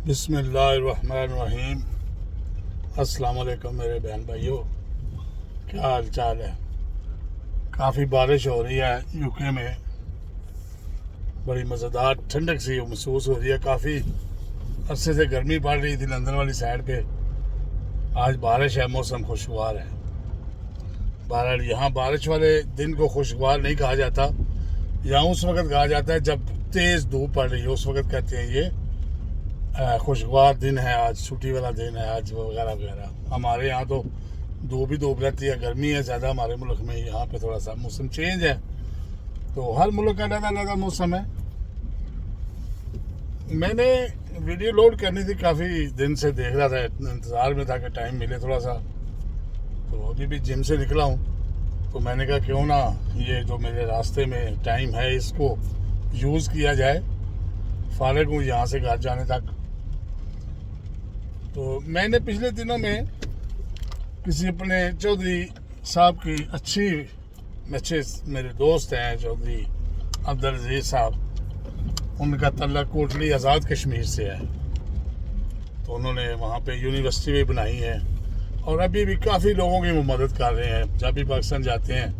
बिस्मिल्लाहिर्रहमानिर्रहीम। अस्सलाम वालेकुम मेरे बहन भाइयों, क्या हाल चाल है। काफ़ी बारिश हो रही है यूके में, बड़ी मज़ेदार ठंडक सी महसूस हो रही है। काफ़ी अरसे से गर्मी पड़ रही थी लंदन वाली साइड पे। आज बारिश है, मौसम खुशगवार है। बहरहाल यहाँ बारिश वाले दिन को खुशगवार नहीं कहा जाता, यहाँ उस वक्त कहा जाता है जब तेज़ धूप पड़ रही है, उस वक्त कहते हैं ये खुशगवार दिन है, आज छुट्टी वाला दिन है आज, वगैरह वगैरह। हमारे यहाँ तो धूप ही धूप रहती है, गर्मी है ज़्यादा हमारे मुल्क में। यहाँ पे थोड़ा सा मौसम चेंज है, तो हर मुल्क का अलग अलग मौसम है। मैंने वीडियो लोड करनी थी, काफ़ी दिन से देख रहा था, इंतज़ार में था कि टाइम मिले थोड़ा सा। तो अभी भी जिम से निकला हूँ, तो मैंने कहा क्यों ना ये जो मेरे रास्ते में टाइम है इसको यूज़ किया जाए। फारिग हूँ यहाँ से घर जाने तक। तो मैंने पिछले दिनों में किसी अपने चौधरी साहब की अच्छे मेरे दोस्त हैं चौधरी अब्दुल अजीज साहब, उनका तल्लक कोटली आज़ाद कश्मीर से है। तो उन्होंने वहाँ पे यूनिवर्सिटी भी बनाई है और अभी भी काफ़ी लोगों की वो मदद कर रहे हैं। जब भी पाकिस्तान जाते हैं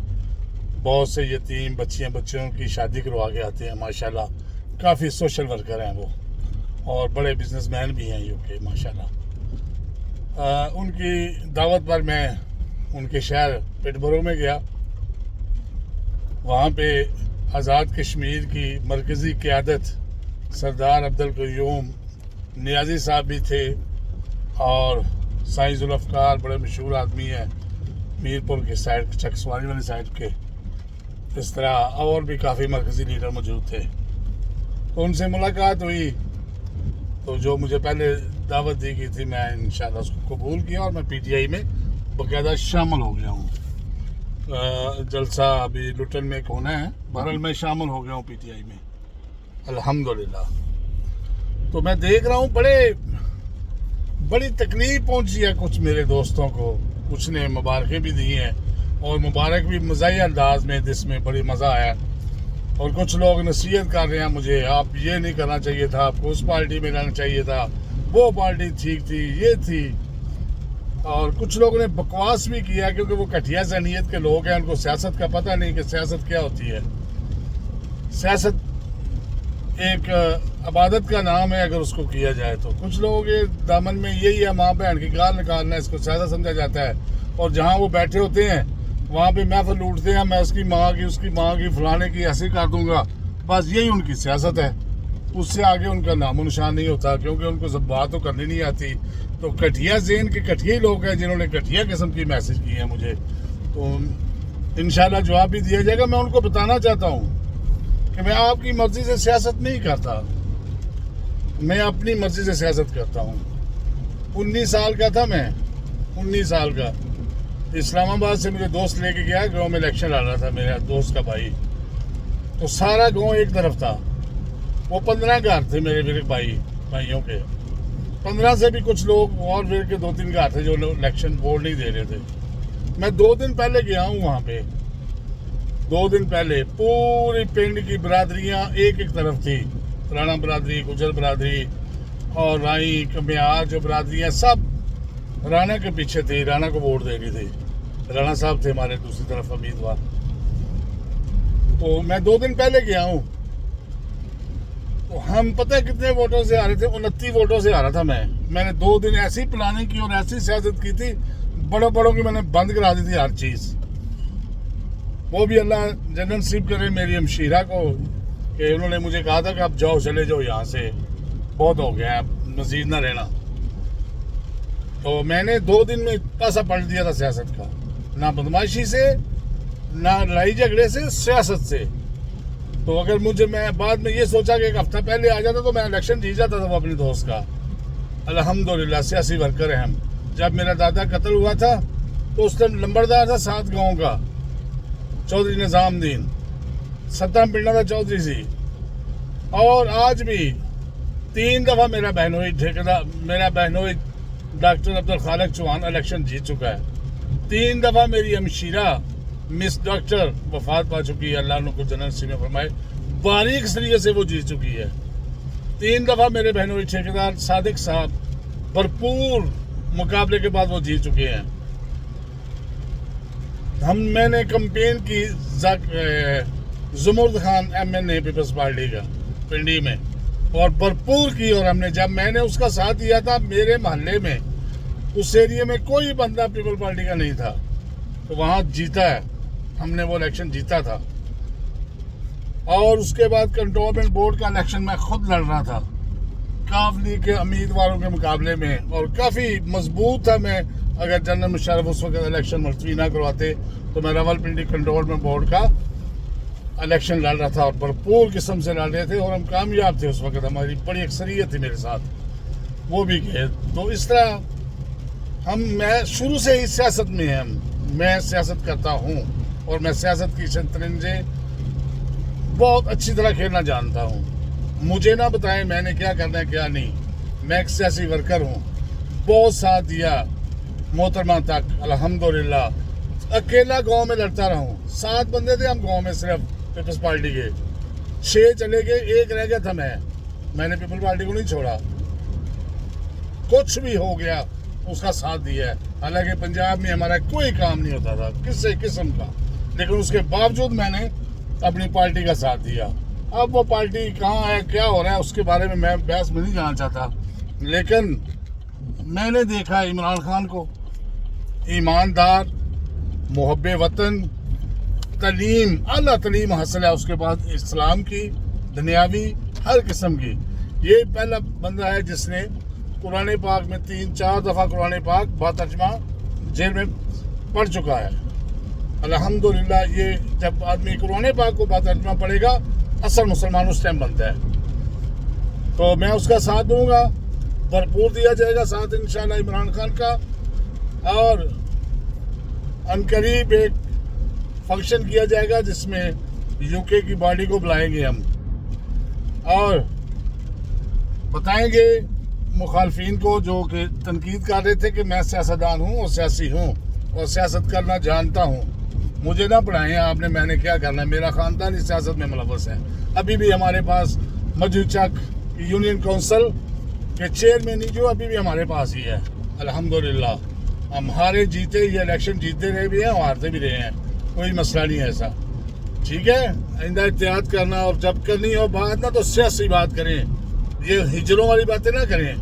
बहुत से यतीम बच्चों की शादी करवा के आते हैं माशाल्लाह। काफ़ी सोशल वर्कर हैं वो, और बड़े बिजनेसमैन भी हैं यूके माशाल्लाह। उनकी दावत पर मैं उनके शहर पिटबरो में गया। वहाँ पे आज़ाद कश्मीर की मरकज़ी क़यादत सरदार अब्दुल क़य्यूम नियाज़ी साहब भी थे, और साईं ज़ुल्फ़कार बड़े मशहूर आदमी हैं मीरपुर के साइड, चकसवानी वाली साइड के। इस तरह और भी काफ़ी मरकज़ी लीडर मौजूद थे। तो उनसे मुलाकात हुई, तो जो मुझे पहले दावत दी गई थी मैं इंशाल्लाह उसको कबूल किया, और मैं पीटीआई में बाकायदा शामिल हो गया हूँ। जलसा अभी लुटन में होना है, बहरहाल मैं शामिल हो गया हूँ पीटीआई में अल्हम्दुलिल्लाह। तो मैं देख रहा हूँ बड़ी तकलीफ पहुँची है कुछ मेरे दोस्तों को। कुछ ने मुबारकें भी दी हैं, और मुबारक भी मज़ाही अंदाज में, जिसमें बड़ी मज़ा आया। और कुछ लोग नसीहत कर रहे हैं मुझे, आप ये नहीं करना चाहिए था, आपको उस पार्टी में रहना चाहिए था, वो पार्टी ठीक थी, ये थी। और कुछ लोगों ने बकवास भी किया, क्योंकि वो घटिया ज़हनियत के लोग हैं, उनको सियासत का पता नहीं कि सियासत क्या होती है। सियासत एक इबादत का नाम है अगर उसको किया जाए तो। कुछ लोगों के दामन में यही है, माँ बहन की गाल निकालना, इसको सियासत समझा जाता है। और जहाँ वो बैठे होते हैं वहाँ पे महफिल लूटते हैं, मैं उसकी माँ की फलाने की ऐसे कर दूंगा, बस यही उनकी सियासत है। उससे आगे उनका नामो निशान नहीं होता, क्योंकि उनको सब बात तो करनी नहीं आती। तो घटिया ज़हन के घटिया लोग हैं जिन्होंने घटिया किस्म की मैसेज की है मुझे। तो इंशाल्लाह जवाब भी दिया जाएगा। मैं उनको बताना चाहता हूँ कि मैं आपकी मर्ज़ी से सियासत नहीं करता, मैं अपनी मर्ज़ी से सियासत करता हूँ। 19 साल का था मैं, 19 साल का। इस्लामाबाद से मुझे दोस्त लेके गया, गांव में इलेक्शन लड़ रहा था मेरा दोस्त का भाई। तो सारा गांव एक तरफ था, वो 15 घर थे मेरे भाइयों के। 15 से भी कुछ लोग और मेरे के 2-3 घर थे जो इलेक्शन वोट नहीं दे रहे थे। मैं 2 दिन पहले गया हूँ वहाँ पे। 2 दिन पहले पूरी पिंड की बरादरियाँ एक तरफ थी, राणा बरादरी, गुजर बरादरी और राई कमियार जो बरादरियाँ सब राणा के पीछे थी, राणा को वोट दे रही थी। राणा साहब थे हमारे दूसरी तरफ उम्मीदवार। तो मैं 2 दिन पहले गया हूँ, तो हम पता है कितने वोटों से आ रहे थे, 29 वोटों से आ रहा था मैंने 2 दिन ऐसी प्लानिंग की और ऐसी सियासत की थी, बड़ों की मैंने बंद करा दी थी हर चीज़। वो भी अल्लाह जन्नत नसीब करे मेरी हमशीरा को, कि उन्होंने मुझे कहा था कि आप जाओ, चले जाओ यहाँ से, बहुत हो गया, मजीद ना रहना। तो मैंने 2 दिन में पासा पलट दिया था सियासत का, ना बदमाशी से, ना लड़ाई झगड़े से, सियासत से। तो अगर मैं बाद में ये सोचा कि एक हफ्ता पहले आ जाता तो मैं इलेक्शन जीत जाता था वो अपने दोस्त का। अल्हम्दुलिल्लाह सियासी वर्कर हैं हम। जब मेरा दादा कत्ल हुआ था तो उस टाइम नंबरदार था 7 गाँव का, चौधरी निज़ामुद्दीन, 17 पिंडा था चौधरी सी। और आज भी 3 दफ़ा मेरा बहनोई डॉक्टर अब्दुल खालिक चौहान इलेक्शन जीत चुका है। 3 दफ़ा मेरी हमशीरा मिस डॉक्टर वफात पा चुकी है, अल्लाह उनको जन्नत नसीब फरमाए, बारीक तरीके से वो जीत चुकी है। 3 दफ़ा मेरे बहनोई ठेकेदार सादिक साहब भरपूर मुकाबले के बाद वो जीत चुके हैं। मैंने कंपेन की जुमुर्द खान MNA पीपल्स पार्टी का पिंडी में, और भरपूर की, और हमने जब मैंने उसका साथ दिया था, मेरे मोहल्ले में उस एरिया में कोई बंदा पीपल पार्टी का नहीं था, तो वहाँ जीता है, हमने वो इलेक्शन जीता था। और उसके बाद कंटोनमेंट बोर्ड का इलेक्शन मैं खुद लड़ रहा था काफली के उम्मीदवारों के मुकाबले में, और काफ़ी मजबूत था मैं। अगर जनरल मुशर्रफ उस वक्त इलेक्शन मुलतवी ना करवाते तो मैं रावलपिंडी कंटोनमेंट बोर्ड का इलेक्शन लड़ रहा था, और भरपूर किस्म से लड़ रहे थे, और हम कामयाब थे। उस वक्त हमारी बड़ी अक्सरियत थी मेरे साथ, वो भी गए। तो इस तरह मैं शुरू से ही सियासत में है, मैं सियासत करता हूँ, और मैं सियासत की शतरंजे बहुत अच्छी तरह खेलना जानता हूँ। मुझे ना बताएं मैंने क्या करना है क्या नहीं, मैं एक सियासी वर्कर हूँ। बहुत साथ दिया मोहतरमा तक, अल्हम्दुलिल्लाह। अकेला गांव में लड़ता रहा हूँ, 7 बंदे थे हम गांव में सिर्फ पीपल्स पार्टी के, 6 चले गए, 1 रह गया था मैंने पीपल पार्टी को नहीं छोड़ा। कुछ भी हो गया उसका साथ दिया है। हालांकि पंजाब में हमारा कोई काम नहीं होता था किसी किस्म का, लेकिन उसके बावजूद मैंने अपनी पार्टी का साथ दिया। अब वो पार्टी कहाँ है, क्या हो रहा है, उसके बारे में मैं बहस में नहीं जाना चाहता, लेकिन मैंने देखा इमरान खान को, ईमानदार, मुहब्बे वतन, तलीम, आला तलीम हासिल है उसके बाद, इस्लाम की, दुनियावी, हर किस्म की। ये पहला बंदा है जिसने कुरान पाक में 3-4 दफ़ा कुरान पाक बातर्जमा जेल में पढ़ चुका है। अल्हम्दुलिल्लाह, ये जब आदमी कुरान पाक को बातर्जमा पढ़ेगा, असल मुसलमान उस टाइम बनता है। तो मैं उसका साथ दूंगा, भरपूर दिया जाएगा साथ इंशाल्लाह इमरान खान का। और अनकरीब एक फंक्शन किया जाएगा जिसमें यूके की बॉडी को बुलाएंगे हम, और बताएंगे मुखालफिन को जो कि तनकीद कर रहे थे कि मैं सियासतदान हूँ और सियासी हूँ और सियासत करना जानता हूँ। मुझे ना पढ़ाएं आपने मैंने क्या करना है, मेरा ख़ानदान इस सियासत में मुलव्वस है। अभी भी हमारे पास मजूचक यूनियन काउंसिल के चेयरमैन जो अभी भी हमारे पास ही है। अल्हम्दुलिल्लाह, हम हारे जीते, ये इलेक्शन जीतते रहे भी हैं और हारते भी रहे हैं, कोई मसला नहीं है ऐसा। ठीक है, आइंदा एहतियात करना, और जब करनी हो बात ना तो सियासी बात करें, ये हिजरों वाली बातें ना करें।